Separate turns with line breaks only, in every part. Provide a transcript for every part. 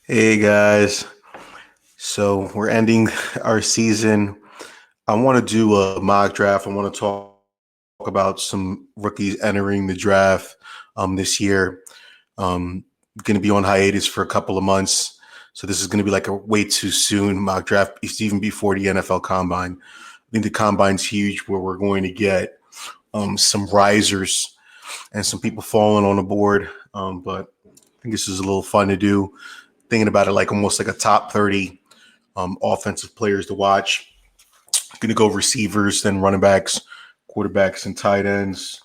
Hey guys, so we're ending our season. I want to do a mock draft. I want to talk about some rookies entering the draft this year. Um, going to be on hiatus for a couple of months, so this is going to be like a way too soon mock draft. It's even before the NFL Combine. I think the Combine's huge, where we're going to get some risers and some people falling on the board. But I think this is a little fun to do. Thinking about it like almost like a top 30 offensive players to watch. Going to go receivers, then running backs, quarterbacks, and tight ends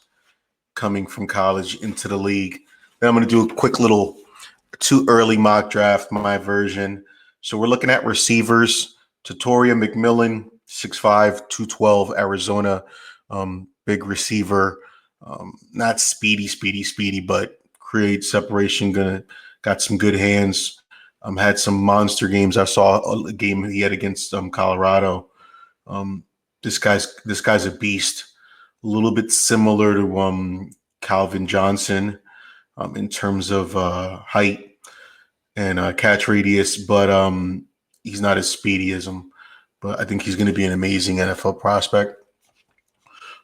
coming from college into the league. Then I'm going to do a quick little too early mock draft, my version. So we're looking at receivers. Tatoria McMillan, 6'5", 212, Arizona, big receiver. Not speedy, but create separation. Got some good hands. Had some monster games. I saw a game he had against Colorado. Um, this guy's a beast. A little bit similar to Calvin Johnson in terms of height and catch radius, but he's not as speedy as him. But I think he's going to be an amazing NFL prospect.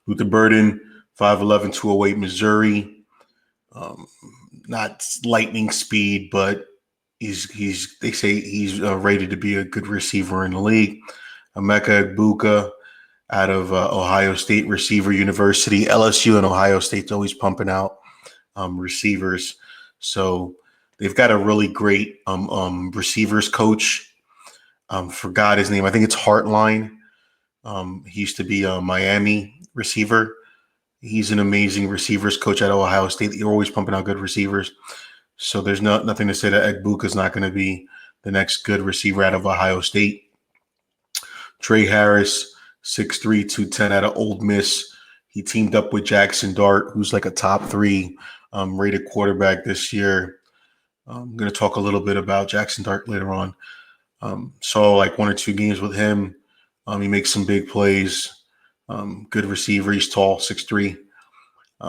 Luther Burden, 5'11", 208, Missouri. Um, Not lightning speed, but he's they say he's rated to be a good receiver in the league. Emeka Egbuka out of Ohio State Receiver University. LSU and Ohio State's always pumping out receivers. So they've got a really great receivers coach. Forgot his name. I think it's Hartline. He used to be a Miami receiver. He's an amazing receivers coach at Ohio State. They're always pumping out good receivers. So there's nothing to say that Egbuka is not going to be the next good receiver out of Ohio State. Trey Harris, 6'3", 210 out of Ole Miss. He teamed up with Jackson Dart, who's like a top three rated quarterback this year. I'm going to talk a little bit about Jackson Dart later on. Saw like one or two games with him. He makes some big plays. Good receiver. He's tall, 6'3".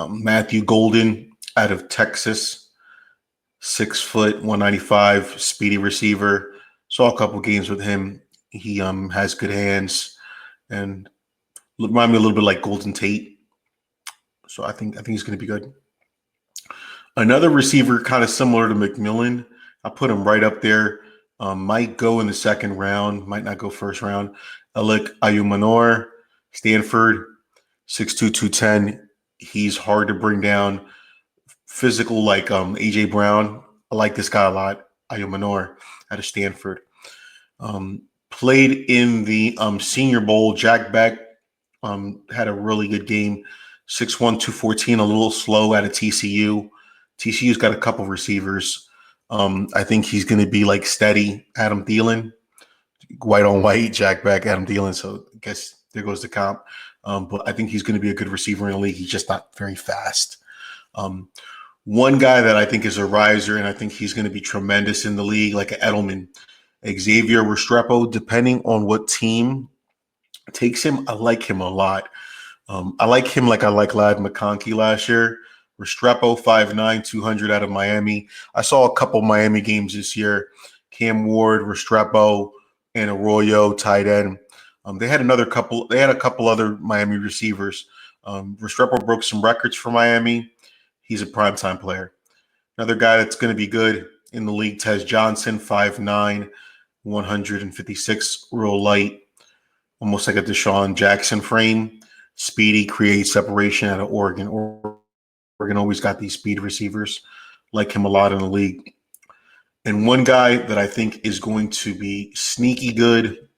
Matthew Golden out of Texas, 6', 195, speedy receiver. Saw a couple games with him. He has good hands and remind me a little bit like Golden Tate. So I think he's going to be good. Another receiver kind of similar to McMillan. I put him right up there. Might go in the second round, might not go first round. Alec Ayumanor, Stanford, 6'2", 210. He's hard to bring down. Physical like A.J. Brown. I like this guy a lot. Ayumanor out of Stanford. Played in the Senior Bowl. Jack Beck had a really good game. 6'1", 214, a little slow out of TCU. TCU's got a couple receivers. I think he's going to be like steady Adam Thielen, white on white, Jack Beck, Adam Thielen. So I guess there goes the comp. But I think he's going to be a good receiver in the league. He's just not very fast. One guy that I think is a riser, and I think he's going to be tremendous in the league, like an Edelman, Xavier Restrepo, depending on what team takes him. I like him a lot. I like him like I like Ladd McConkey last year. Restrepo, 5'9", 200 out of Miami. I saw a couple Miami games this year. Cam Ward, Restrepo, and Arroyo, tight end. They had a couple other Miami receivers. Restrepo broke some records for Miami. He's a primetime player. Another guy that's going to be good in the league, Tez Johnson, 5'9", 156, real light, almost like a Deshaun Jackson frame. Speedy, creates separation out of Oregon. Oregon always got these speed receivers. Like him a lot in the league. And one guy that I think is going to be sneaky good,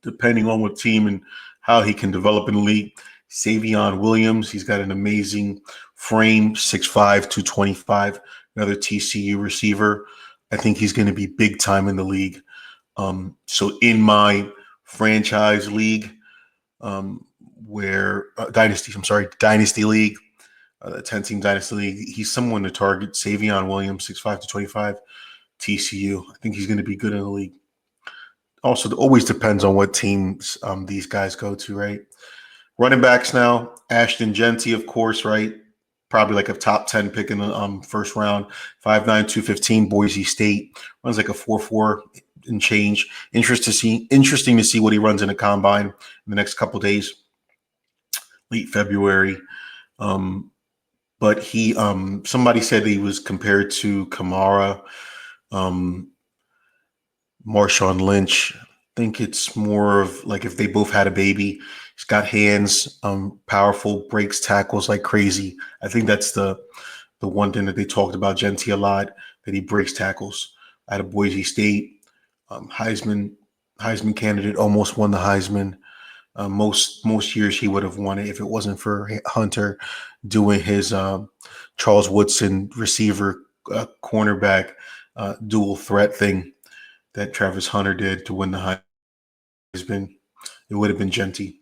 depending on what team and how he can develop in the league, Savion Williams. He's got an amazing frame, 6'5", 225, another TCU receiver. I think he's going to be big time in the league. So in my franchise league, Dynasty League, the 10-team Dynasty League, he's someone to target. Savion Williams, 6'5", 225, TCU. I think he's going to be good in the league. Also, it always depends on what teams these guys go to, right? Running backs now, Ashton Genty, of course, right? probably like a top 10 pick in the first round. 5'9", 215, Boise State. Runs like a 4.4 and change. Interesting to see what he runs in a combine in the next couple days, late February. But he somebody said he was compared to Kamara, Marshawn Lynch. I think it's more of like if they both had a baby. He's got hands, powerful, breaks tackles like crazy. I think that's the one thing that they talked about Genty a lot, that he breaks tackles. Out of Boise State, Heisman candidate, almost won the Heisman. Most years he would have won it if it wasn't for Hunter doing his Charles Woodson receiver cornerback dual threat thing that Travis Hunter did to win the Heisman. It would have been Genty.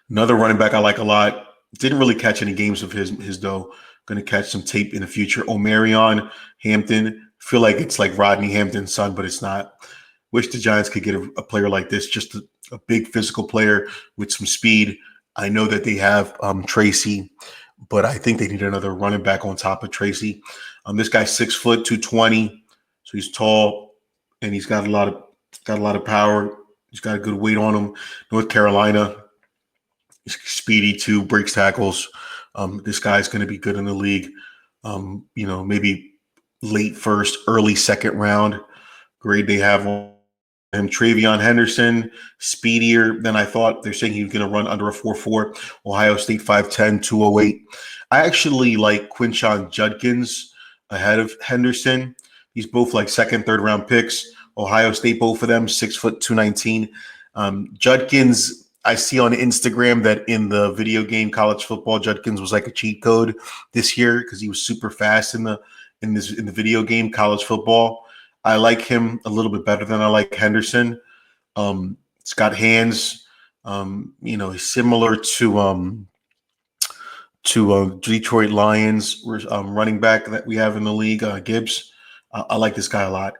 Another running back I like a lot. Didn't really catch any games of his though. Going to catch some tape in the future. Omarion Hampton. Feel like it's like Rodney Hampton's son, but it's not. Wish the Giants could get a player like this, just a big physical player with some speed. I know that they have Tracy, but I think they need another running back on top of Tracy. This guy's 6 foot, 220, so he's tall and he's got a lot of power. He's got a good weight on him. North Carolina, he's speedy too, breaks tackles. This guy's going to be good in the league. Maybe late first, early second round grade they have on him. Travion Henderson, speedier than I thought. They're saying he's going to run under a 4.4. Ohio State 5'10", 208. I actually like Quinshon Judkins ahead of Henderson. He's both like second, third round picks. Ohio State, both of them, 6 foot, 219. Judkins, I see on Instagram that in the video game college football, Judkins was like a cheat code this year because he was super fast in the video game college football. I like him a little bit better than I like Henderson. He's got hands. He's similar to Detroit Lions running back that we have in the league, Gibbs. I like this guy a lot.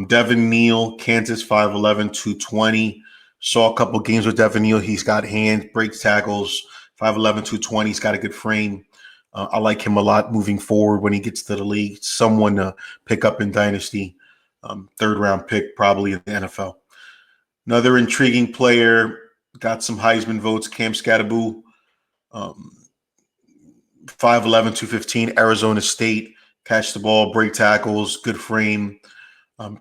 Devin Neal, Kansas, 5'11", 220. Saw a couple games with Devin Neal. He's got hands, breaks tackles, 5'11", 220. He's got a good frame. I like him a lot moving forward when he gets to the league. Someone to pick up in Dynasty. Third round pick probably in the NFL. Another intriguing player, got some Heisman votes, Cam Skattebo, 5'11", 215, Arizona State. Catch the ball, break tackles, good frame,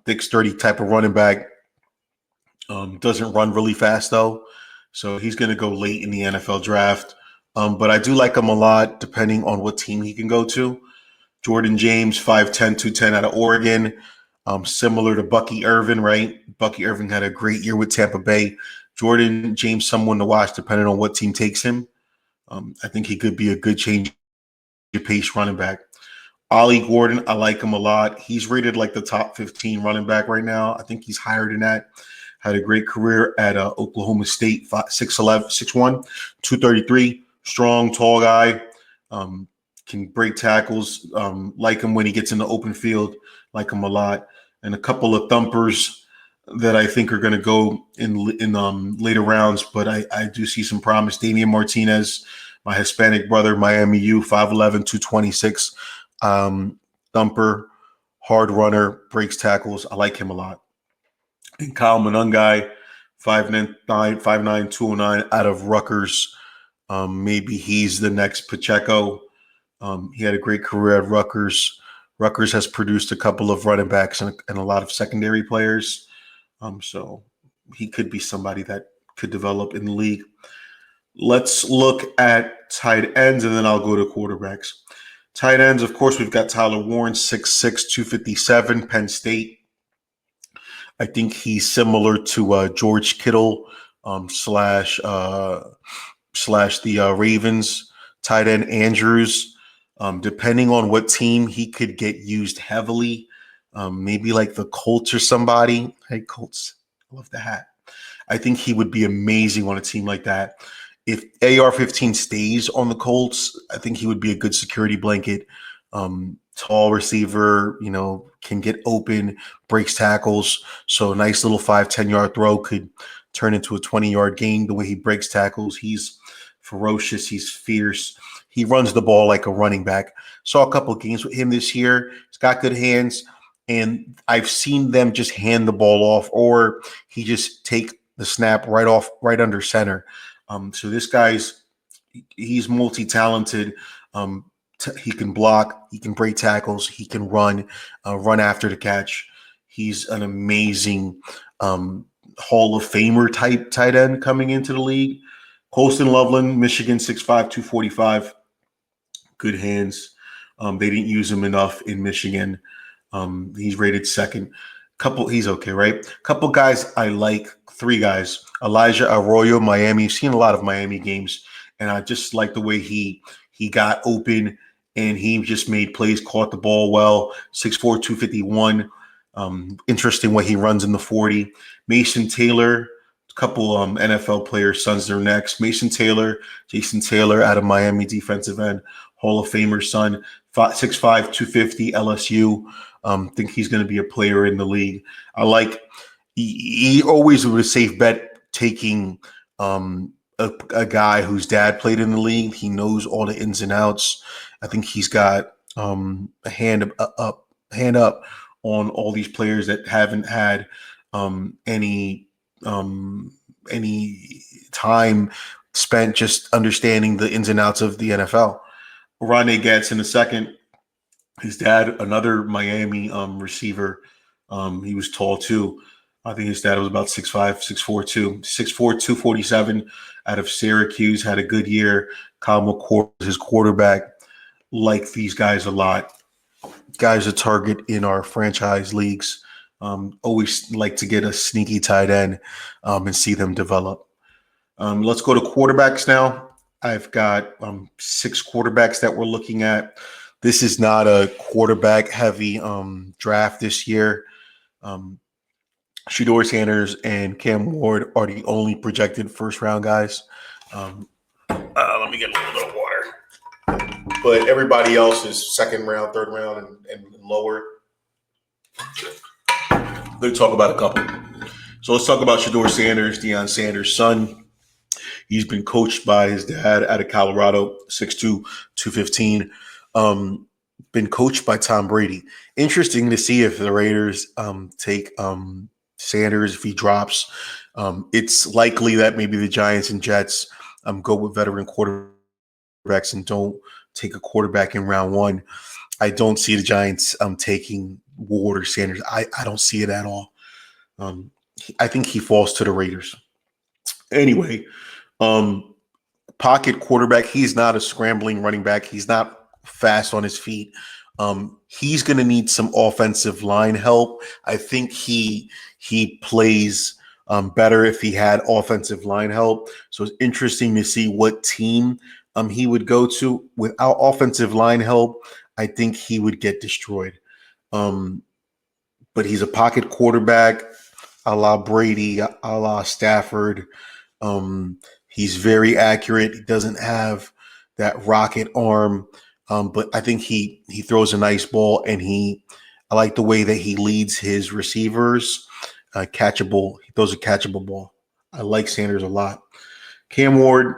thick, sturdy type of running back. Doesn't run really fast, though. So he's going to go late in the NFL draft. But I do like him a lot, depending on what team he can go to. Jordan James, 5'10", 210 out of Oregon. Similar to Bucky Irvin, right? Bucky Irvin had a great year with Tampa Bay. Jordan James, someone to watch, depending on what team takes him. I think he could be a good change of pace running back. Ollie Gordon, I like him a lot. He's rated like the top 15 running back right now. I think he's higher than that. Had a great career at Oklahoma State, 6'11", 6'1", 233. Strong, tall guy. Can break tackles. Like him when he gets in the open field. Like him a lot. And a couple of thumpers that I think are going to go in later rounds, but I do see some promise. Damian Martinez, my Hispanic brother, Miami U, 5'11", 226. Thumper, hard runner, breaks tackles. I like him a lot. And Kyle Monangai, 5'9", 209 out of Rutgers. Maybe he's the next Pacheco. He had a great career at Rutgers. Rutgers has produced a couple of running backs and a lot of secondary players. So he could be somebody that could develop in the league. Let's look at tight ends, and then I'll go to quarterbacks. Tight ends, of course, we've got Tyler Warren, 6'6", 257, Penn State. I think he's similar to George Kittle slash the Ravens. Tight end Andrews. Depending on what team, he could get used heavily. Maybe like the Colts or somebody. Hey, Colts, I love the hat. I think he would be amazing on a team like that. If AR-15 stays on the Colts, I think he would be a good security blanket. Tall receiver, can get open, breaks tackles. So a nice little 5-10 yard throw could turn into a 20-yard gain the way he breaks tackles. He's ferocious. He's fierce. he runs the ball like a running back. Saw a couple of games with him this year. He's got good hands, and I've seen them just hand the ball off, or he just take the snap right off, right under center. So this guy's he's multi-talented. He can block, he can break tackles, he can run after the catch. He's an amazing Hall of Famer type tight end coming into the league. Colston Loveland, Michigan, 6'5", 245. Good hands. They didn't use him enough in Michigan. He's rated second. He's okay, right? Couple guys I like, three guys. Elijah Arroyo, Miami. I've seen a lot of Miami games, and I just like the way he got open and he just made plays, caught the ball well. 6'4", 251. Interesting way he runs in the 40. Mason Taylor, a couple NFL players, sons are next. Mason Taylor, Jason Taylor out of Miami, defensive end, Hall of Famer son, 6'5", 250, LSU. Think he's going to be a player in the league. I like he always was a safe bet taking a guy whose dad played in the league. He knows all the ins and outs. I think he's got a hand up on all these players that haven't had any time spent just understanding the ins and outs of the NFL. Ronnie Getz in the second. His dad, another Miami receiver. He was tall too. I think his dad was about 6'5", 6'4", 6'4", 247 out of Syracuse. Had a good year. Kyle McCord was his quarterback. Like these guys a lot. Guys a target in our franchise leagues. Always like to get a sneaky tight end and see them develop. Let's go to quarterbacks now. I've got 6 quarterbacks that we're looking at. This is not a quarterback-heavy draft this year. Shedeur Sanders and Cam Ward are the only projected first-round guys. Let me get a little bit of water. But everybody else is second round, third round, and lower. Let's talk about a couple. So let's talk about Shedeur Sanders, Deion Sanders' son. He's been coached by his dad out of Colorado, 6'2", 215. Been coached by Tom Brady. Interesting to see if the Raiders take Sanders if he drops. It's likely that maybe the Giants and Jets go with veteran quarterbacks and don't take a quarterback in round 1. I don't see the Giants taking Ward or Sanders. I don't see it at all. I think he falls to the Raiders. Anyway, pocket quarterback. He's not a scrambling running back. He's not fast on his feet. He's going to need some offensive line help. I think he plays better if he had offensive line help. So it's interesting to see what team he would go to. Without offensive line help, I think he would get destroyed. But he's a pocket quarterback, a la Brady, a la Stafford. He's very accurate. He doesn't have that rocket arm. But I think he throws a nice ball, and I like the way that he leads his receivers. Catchable. He throws a catchable ball. I like Sanders a lot. Cam Ward,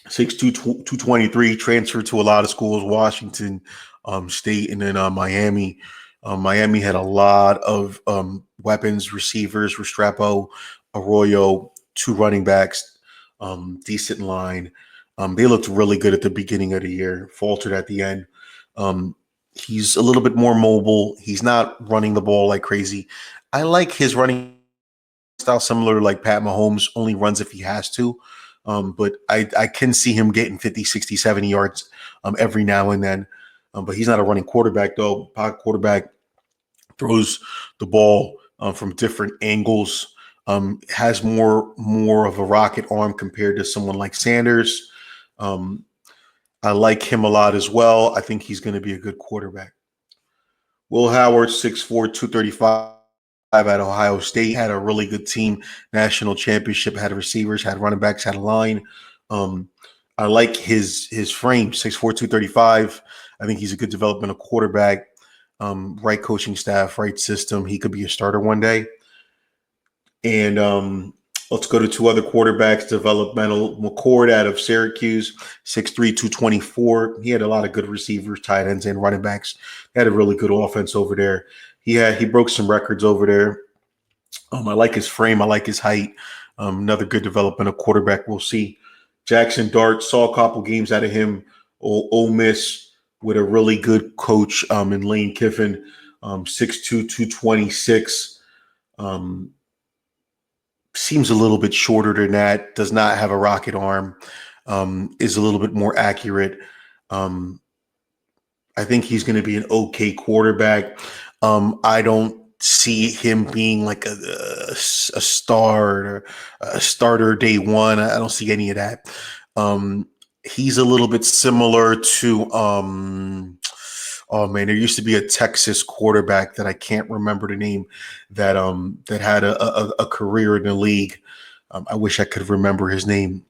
6'2", 223, transferred to a lot of schools, Washington State, and then Miami. Miami had a lot of weapons, receivers, Restrepo, Arroyo, 2 running backs, decent line. They looked really good at the beginning of the year, faltered at the end. He's a little bit more mobile. He's not running the ball like crazy. I like his running style, similar to like Pat Mahomes, only runs if he has to. But I can see him getting 50, 60, 70 yards every now and then. But he's not a running quarterback, though. Pocket quarterback, throws the ball from different angles, has more of a rocket arm compared to someone like Sanders. I like him a lot as well. I think he's going to be a good quarterback. Will Howard, 6'4", 235 out of Ohio State, had a really good team, national championship, had receivers, had running backs, had a line. I like his frame, 6'4", 235. I think he's a good developmental quarterback. Right coaching staff, right system. He could be a starter one day. And Let's go to two other quarterbacks, developmental. McCord out of Syracuse, 6'3", 224. He had a lot of good receivers, tight ends, and running backs. He had a really good offense over there. He broke some records over there. I like his frame. I like his height. Another good developmental quarterback. We'll see. Jackson Dart, saw a couple games out of him. Ole Miss with a really good coach in Lane Kiffin, 6'2", 226. Seems a little bit shorter than that. Does not have a rocket arm. Is a little bit more accurate. Um, I think he's going to be an okay quarterback. I don't see him being like a star or a starter day one. I don't see any of that. He's a little bit similar to oh man, there used to be a Texas quarterback that I can't remember the name that had a career in the league. I wish I could remember his name.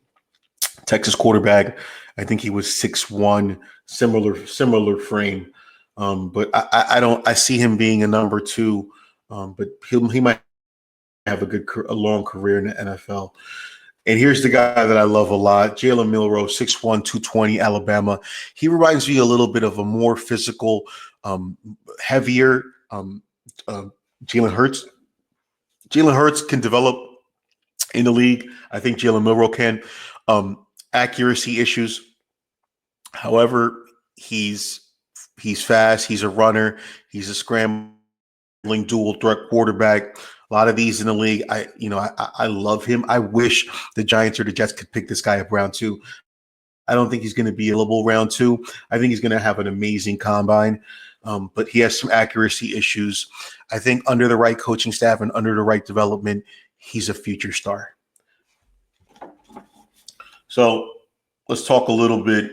Texas quarterback. I think he was 6'1", similar frame. But I don't I see him being a number two. But he might have a long career in the NFL. And here's the guy that I love a lot, Jalen Milroe, 6'1", 220, Alabama. He reminds me a little bit of a more physical, heavier uh, Jalen Hurts. Jalen Hurts can develop in the league. I think Jalen Milroe can. Accuracy issues. However, he's fast. He's a runner. He's a scrambling dual threat quarterback. A lot of these in the league. I love him. I wish the Giants or the Jets could pick this guy up round two. I don't think he's going to be available round two. I think he's going to have an amazing combine, but he has some accuracy issues. I think under the right coaching staff and under the right development, he's a future star. So let's talk a little bit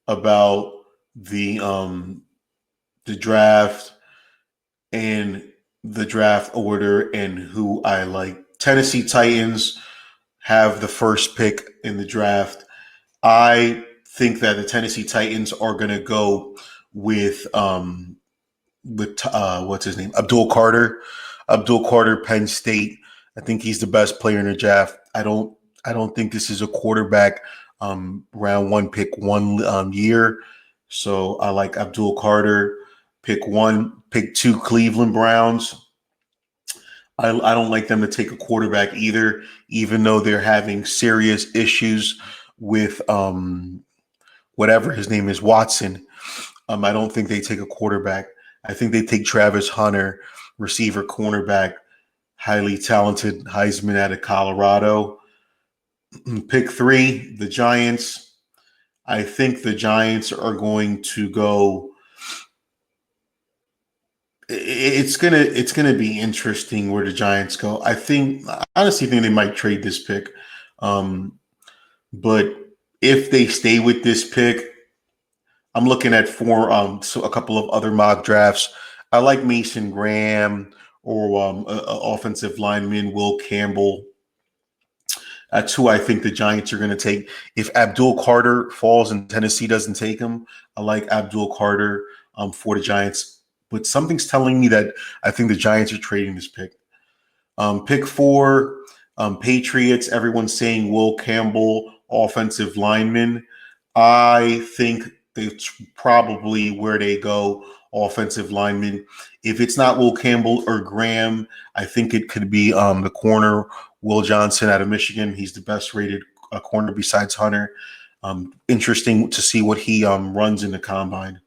about the draft and the draft order and who I like. Tennessee Titans have the first pick in the draft. I think that the Tennessee Titans are going to go with what's his name, Abdul Carter. Abdul Carter, Penn State. I think he's the best player in the draft. I don't think this is a quarterback round one pick one year. So I like Abdul Carter. Pick one, pick two, Cleveland Browns. I don't like them to take a quarterback either, even though they're having serious issues with whatever his name is, Watson. I don't think they take a quarterback. I think they take Travis Hunter, receiver, cornerback, highly talented Heisman out of Colorado. Pick three, the Giants. I think the Giants are going to go. It's gonna be interesting where the Giants go. I honestly think they might trade this pick, but if they stay with this pick, I'm looking at a couple of other mock drafts. I like Mason Graham or offensive lineman Will Campbell. That's who I think the Giants are going to take. If Abdul Carter falls and Tennessee doesn't take him, I like Abdul Carter for the Giants. But something's telling me that I think the Giants are trading this pick. Pick four, Patriots. Everyone's saying Will Campbell, offensive lineman. I think that's probably where they go, offensive lineman. If it's not Will Campbell or Graham, I think it could be the corner, Will Johnson out of Michigan. He's the best rated corner besides Hunter. Interesting to see what he runs in the combine.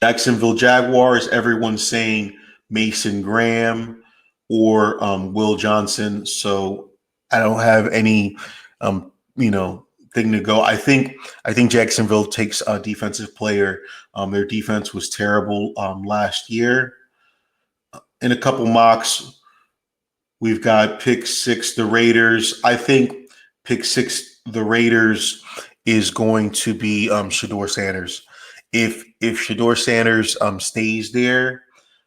Jacksonville Jaguars, everyone's saying Mason Graham or Will Johnson. So I don't have any, thing to go. I think Jacksonville takes a defensive player. Their defense was terrible last year. In a couple mocks, we've got pick six, the Raiders. I think pick six, the Raiders is going to be Shedeur Sanders. If Shedeur Sanders stays there,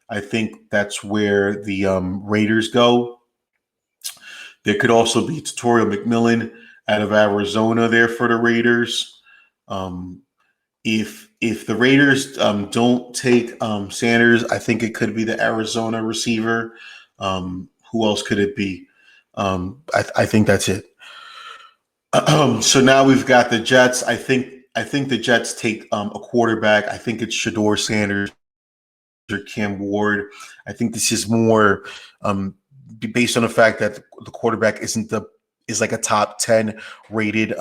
I think that's where the Raiders go. There could also be Tutorial McMillan out of Arizona there for the Raiders. If the Raiders don't take Sanders, I think it could be the Arizona receiver. Who else could it be? I think that's it. So now we've got the Jets. I think the Jets take a quarterback. I think it's Shador Sanders or Cam Ward. I think this is more um, based on the fact that the quarterback is like a top 10 rated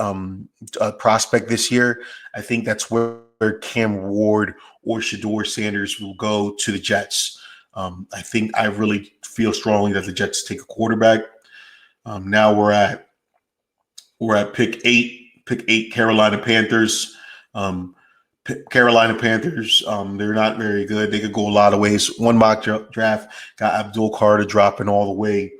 prospect this year. I think that's where Cam Ward or Shador Sanders will go to the Jets. I really feel strongly that the Jets take a quarterback. Now we're at pick eight, Carolina Panthers. Um, Carolina Panthers, they're not very good. They could go a lot of ways. One mock draft got Abdul Carter dropping all the way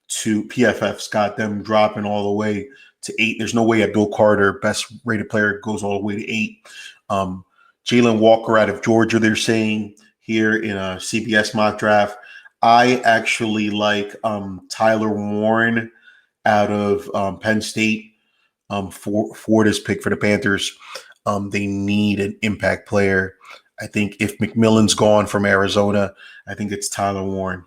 to PFF's got them dropping all the way to 8. There's no way Abdul Carter, best rated player, goes all the way to 8. Um, Jalen Walker out of Georgia, they're saying here in a CBS mock draft. I actually like Tyler Warren out of Penn State for this pick for the Panthers. They need an impact player. I think if McMillan's gone from Arizona, I think it's Tyler Warren.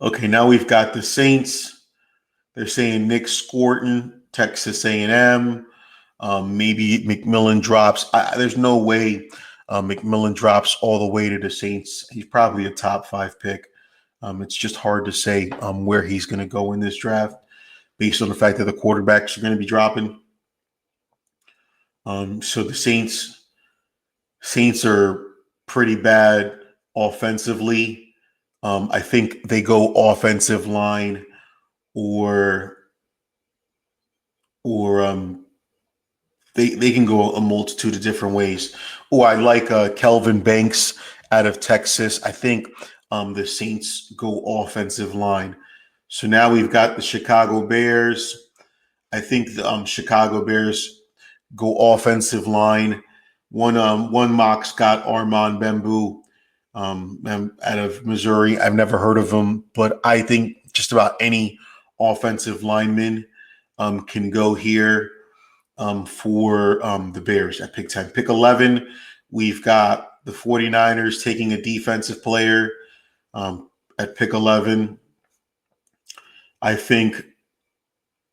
Okay, now we've got the Saints. They're saying Nick Scorton, Texas A&M. Maybe McMillan drops. There's no way McMillan drops all the way to the Saints. He's probably a top 5 pick. It's just hard to say where he's going to go in this draft based on the fact that the quarterbacks are going to be dropping. So the Saints are pretty bad offensively. I think they go offensive line or they can go a multitude of different ways. Oh, I like Kelvin Banks out of Texas. I think the Saints go offensive line. So now we've got the Chicago Bears. I think the Chicago Bears go offensive line. One mock's got Armand Bembou out of Missouri. I've never heard of him, but I think just about any offensive lineman can go here for the Bears at pick 10. Pick 11, we've got the 49ers taking a defensive player at pick 11. I think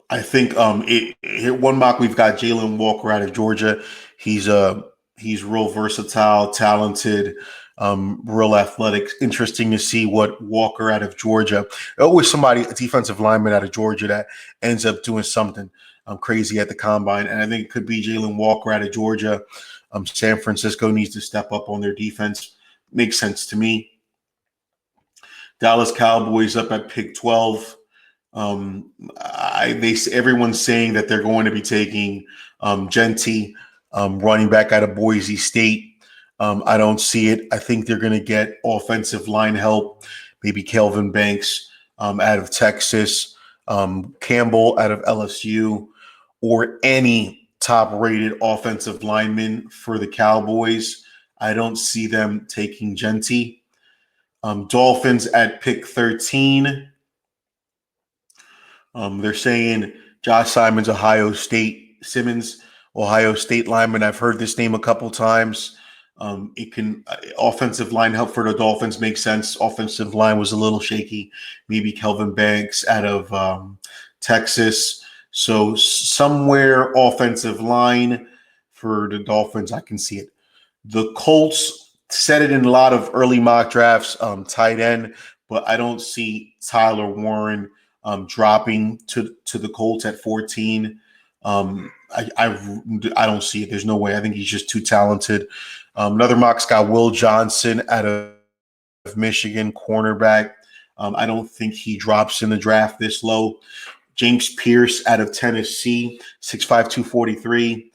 one mock we've got Jalen Walker out of Georgia. He's real versatile, talented, real athletic. Interesting to see what Walker out of Georgia. Always a defensive lineman out of Georgia that ends up doing something crazy at the combine, and I think it could be Jalen Walker out of Georgia. San Francisco needs to step up on their defense. Makes sense to me. Dallas Cowboys up at pick 12. Everyone's saying that they're going to be taking Genty, running back out of Boise State. I don't see it. I think they're going to get offensive line help, maybe Kelvin Banks out of Texas, Campbell out of LSU, or any top-rated offensive lineman for the Cowboys. I don't see them taking Genty. Dolphins at pick 13. They're saying Josh Simmons, Ohio State lineman. I've heard this name a couple times. It can offensive line help for the Dolphins makes sense. Offensive line was a little shaky. Maybe Kelvin Banks out of Texas. So somewhere offensive line for the Dolphins, I can see it. The Colts said it in a lot of early mock drafts, tight end, but I don't see Tyler Warren dropping to the Colts at 14. I don't see it. There's no way. I think he's just too talented. Another mock's got Will Johnson out of Michigan, cornerback. I don't think he drops in the draft this low. James Pierce out of Tennessee, 6'5", 243.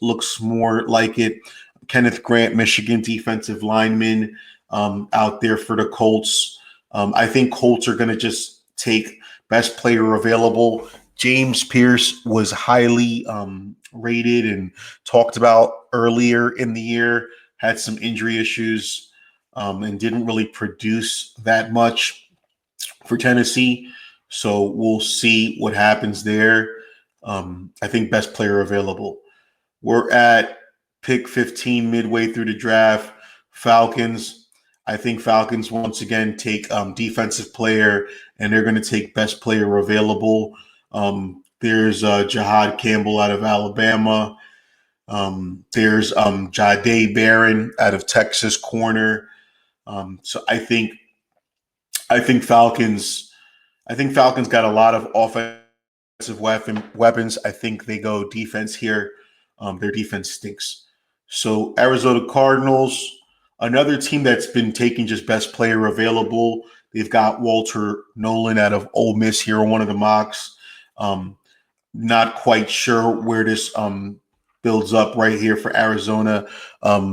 Looks more like it. Kenneth Grant, Michigan defensive lineman, out there for the Colts. I think Colts are going to just take best player available. James Pierce was highly rated and talked about earlier in the year, had some injury issues and didn't really produce that much for Tennessee. So we'll see what happens there. I think best player available. We're at pick 15 midway through the draft. Falcons. I think Falcons once again take defensive player, and they're going to take best player available. There's Jahad Campbell out of Alabama. There's Jahdae Barron out of Texas corner. So I think Falcons I think Falcons got a lot of offensive weapons. I think they go defense here. Their defense stinks. So Arizona Cardinals, another team that's been taking just best player available. They've got Walter Nolan out of Ole Miss here on one of the mocks. Um, Not quite sure where this builds up right here for Arizona.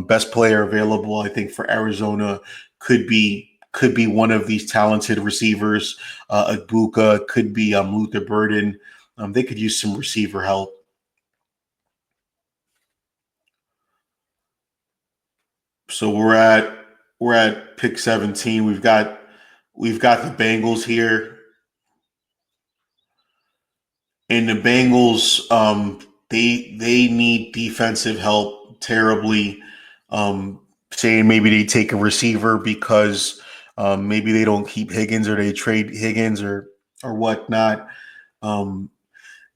Best player available, I think, for Arizona could be one of these talented receivers. Abuka could be Luther Burden. They could use some receiver help. So we're at pick 17. We've got the Bengals here. And the Bengals, they need defensive help terribly. Saying maybe they take a receiver because maybe they don't keep Higgins or they trade Higgins or whatnot. Um,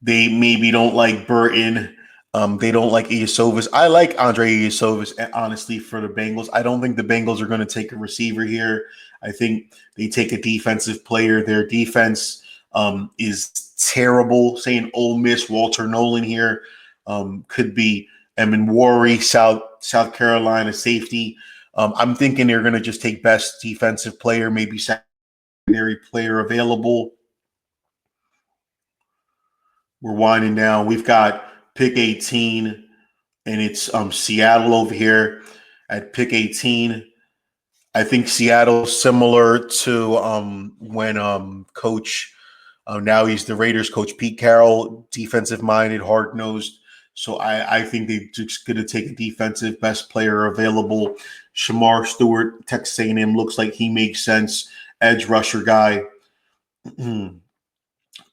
they maybe don't like Burton. They don't like Iosovas. I like Andre Iosovas, honestly, for the Bengals. I don't think the Bengals are going to take a receiver here. I think they take a defensive player. Their defense is terrible. Saying Ole Miss, Walter Nolan here could be Emin Wari, South Carolina safety. I'm thinking they're going to just take best defensive player, maybe secondary player available. We're winding down. We've got pick 18, and it's Seattle over here at pick 18. I think Seattle's similar to when coach, now he's the Raiders coach, Pete Carroll, defensive minded, hard nosed. So I think they're just going to take a defensive best player available. Shamar Stewart, Texas A&M, looks like he makes sense. Edge rusher guy.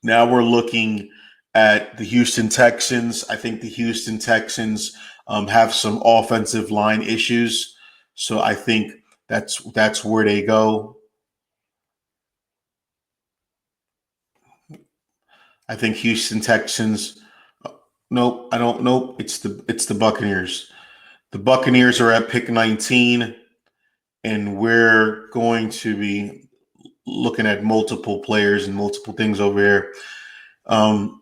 Now we're looking at the Houston Texans. I think the Houston Texans have some offensive line issues, so I think that's where they go. I think Houston Texans. Nope, I don't. Nope, it's the Buccaneers. The Buccaneers are at pick 19, and we're going to be looking at multiple players and multiple things over here. Um,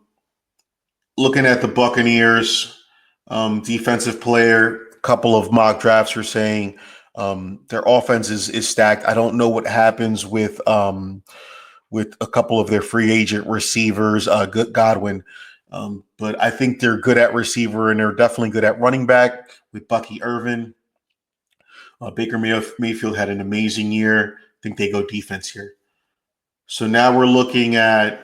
Looking at the Buccaneers, defensive player, a couple of mock drafts are saying their offense is stacked. I don't know what happens with a couple of their free agent receivers, Godwin, but I think they're good at receiver and they're definitely good at running back with Bucky Irvin. Baker Mayfield had an amazing year. I think they go defense here. So now we're looking at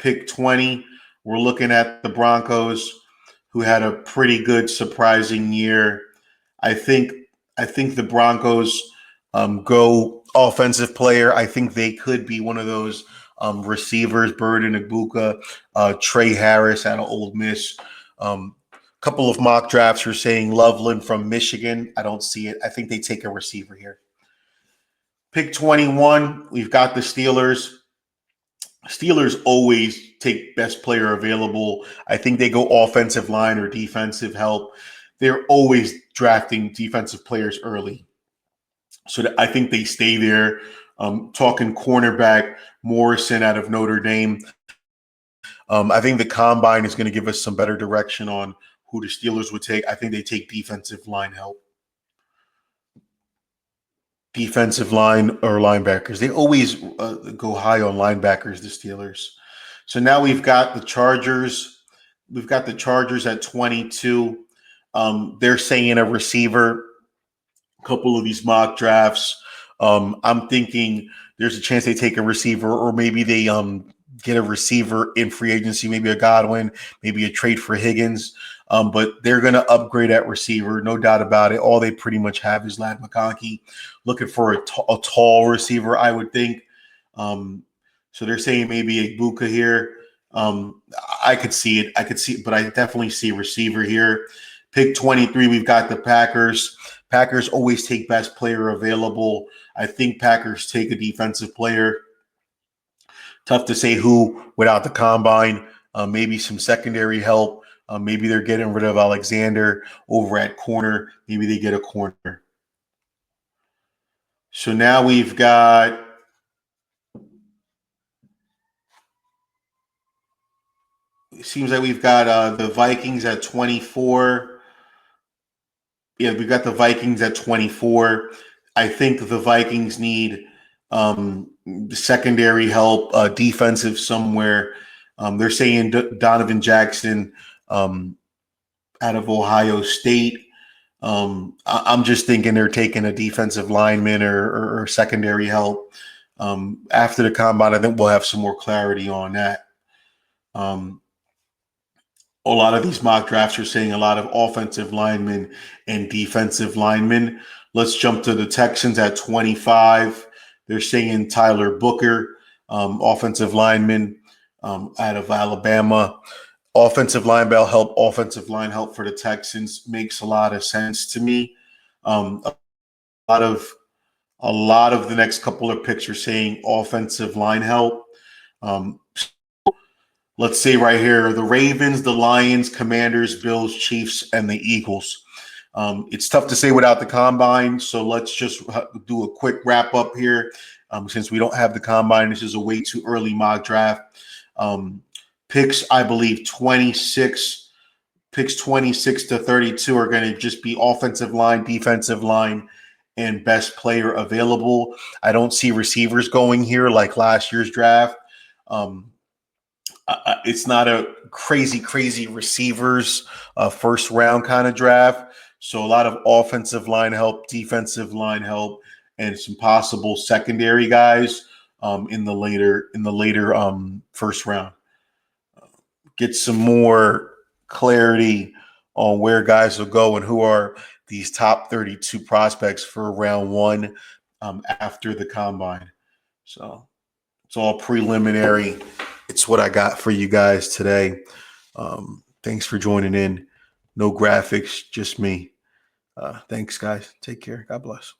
pick 20. We're looking at the Broncos, who had a pretty good surprising year. I think I think the Broncos go offensive player. I think they could be one of those receivers, Burden Abuka, Trey Harris out of Ole Miss. Couple of mock drafts are saying Loveland from Michigan. I don't see it. I think they take a receiver here. Pick 21, we've got the Steelers. Steelers always take best player available. I think they go offensive line or defensive help. They're always drafting defensive players early. So I think they stay there. Talking cornerback, Morrison out of Notre Dame. I think the combine is going to give us some better direction on who the Steelers would take. I think they take defensive line help. Defensive line or linebackers. They always go high on linebackers, the Steelers. So now we've got the Chargers. We've got the Chargers at 22. They're saying a receiver. A couple of these mock drafts. I'm thinking there's a chance they take a receiver, or maybe they get a receiver in free agency, maybe a Godwin, maybe a trade for Higgins. But they're going to upgrade at receiver, no doubt about it. All they pretty much have is Ladd McConkey, looking for a tall receiver, I would think. So they're saying maybe a Buka here. I could see it. But I definitely see a receiver here. Pick 23, we've got the Packers. Packers always take best player available. I think Packers take a defensive player. Tough to say who without the combine. Maybe some secondary help. Maybe they're getting rid of Alexander over at corner. Maybe they get a corner. So now we've got it seems like we've got the Vikings at 24. Yeah, we've got the Vikings at 24. I think the Vikings need secondary help, defensive somewhere. They're saying Donovan Jackson out of Ohio State. I'm just thinking they're taking a defensive lineman or secondary help. After the combine, I think we'll have some more clarity on that. A lot of these mock drafts are saying a lot of offensive linemen and defensive linemen. Let's jump to the Texans at 25. They're saying Tyler Booker, offensive lineman out of Alabama. Offensive line help for the Texans makes a lot of sense to me. A lot of the next couple of picks are saying offensive line help. Let's see right here, the Ravens, the Lions, Commanders, Bills, Chiefs, and the Eagles. It's tough to say without the combine, so let's just do a quick wrap up here. Since we don't have the combine, this is a way too early mock draft. Picks, I believe 26 to 32 are going to just be offensive line, defensive line, and best player available. I don't see receivers going here like last year's draft. It's not a crazy receivers first round kind of draft. So a lot of offensive line help, defensive line help, and some possible secondary guys in the later first round. Get some more clarity on where guys will go and who are these top 32 prospects for round one after the combine. So it's all preliminary. It's what I got for you guys today. Thanks for joining in. No graphics, just me. Thanks, guys. Take care. God bless.